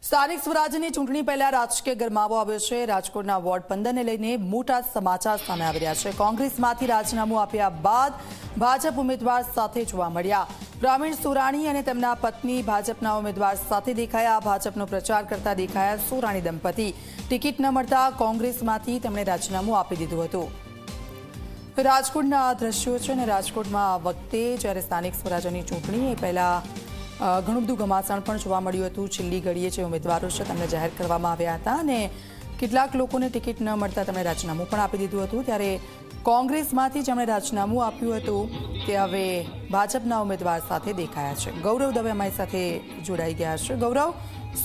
સ્થાનિક સ્વરાજ્યની ચૂંટણી પહેલા રાજકીય ગરમાવો આવ્યો છે। રાજકોટના વોર્ડ 15 ને લઈને મોટા સમાચાર સામે આવી રહ્યા છે। કોંગ્રેસમાંથી રાજીનામું આપ્યા બાદ ભાજપ ઉમેદવાર સાથે જોવા મળ્યા। પ્રવીણ સોરાણી અને તેમના પત્ની ભાજપના ઉમેદવાર સાથે દેખાયા। ભાજપનો પ્રચાર કરતા દેખાયા સોરાણી દંપતી। ટિકિટ ન મળતા કોંગ્રેસમાંથી તેમણે રાજીનામું આપી દીધું હતું। રાજકોટના આ દ્રશ્યો છે અને રાજકોટમાં આ વખતે જ્યારે સ્થાનિક સ્વરાજ્યની ચૂંટણી એ પહેલા ઘણું બધું ઘમાસાણ પણ જોવા મળ્યું હતું। છેલ્લી ઘડીએ જે ઉમેદવારો છે તેમને જાહેર કરવામાં આવ્યા હતા અને કેટલાક લોકોને ટિકિટ ન મળતા તેમણે રાજીનામું પણ આપી દીધું હતું। ત્યારે કોંગ્રેસમાંથી જેમણે રાજીનામું આપ્યું હતું તે હવે ભાજપના ઉમેદવાર સાથે દેખાયા છે। ગૌરવ દવે અમારી સાથે જોડાઈ ગયા છે। ગૌરવ,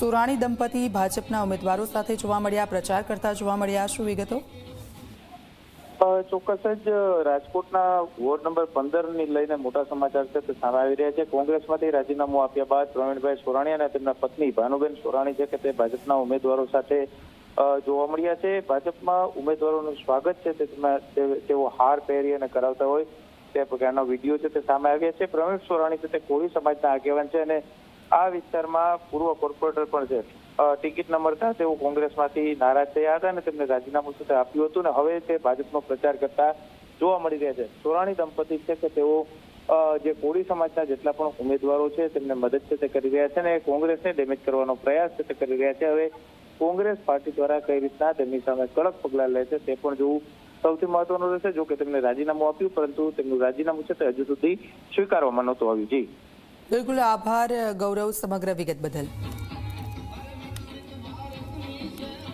સોરાણી દંપતી ભાજપના ઉમેદવારો સાથે જોવા મળ્યા, પ્રચાર કરતા જોવા મળ્યા, શું વિગતો? ચોક્કસ જ રાજકોટના વોર્ડ નંબર 15 ની લઈને મોટા સમાચાર છે તે સામે આવી રહ્યા છે। કોંગ્રેસમાંથી રાજીનામું આપ્યા બાદ પ્રવીણભાઈ સોરાણી અને તેમના પત્ની ભાનુબેન સોરાણી છે કે તે ભાજપના ઉમેદવારો સાથે જોવા મળ્યા છે। ભાજપમાં ઉમેદવારોનું સ્વાગત છે તેઓ હાર પહેરી અને કરાવતા હોય તે પ્રકારના વિડીયો છે તે સામે આવ્યા છે। પ્રવીણ સોરાણી છે તે કોળી સમાજના આગેવાન છે અને આ વિસ્તારમાં પૂર્વ કોર્પોરેટર પણ છે। ટિકિટ ન મળતા તેઓ કોંગ્રેસમાંથી નારાજ થયા હતા અને તેમને રાજીનામું સાથે આપ્યું હતું અને હવે તે ભાજપનો પ્રચાર કરતા જોવા મળી રહ્યા છે। સોરાણી દંપતી છે કે તેઓ જે કોળી સમાજના જેટલા પણ ઉમેદવારો છે તેમને મદદ છે તે કરી રહ્યા છે અને કોંગ્રેસને ડેમેજ કરવાનો પ્રયાસ છે તે કરી રહ્યા છે। હવે કોંગ્રેસ પાર્ટી દ્વારા કઈ રીતના તેમની સામે કડક પગલાં લે છે તે પણ જોવું સૌથી મહત્વનું રહેશે। જો કે તેમને રાજીનામું આપ્યું પરંતુ તેમનું રાજીનામું છે તે હજુ સુધી સ્વીકારવામાં નહોતું આવ્યું। જી બિલકુલ, આભાર ગૌરવ સમગ્ર વિગત બદલ।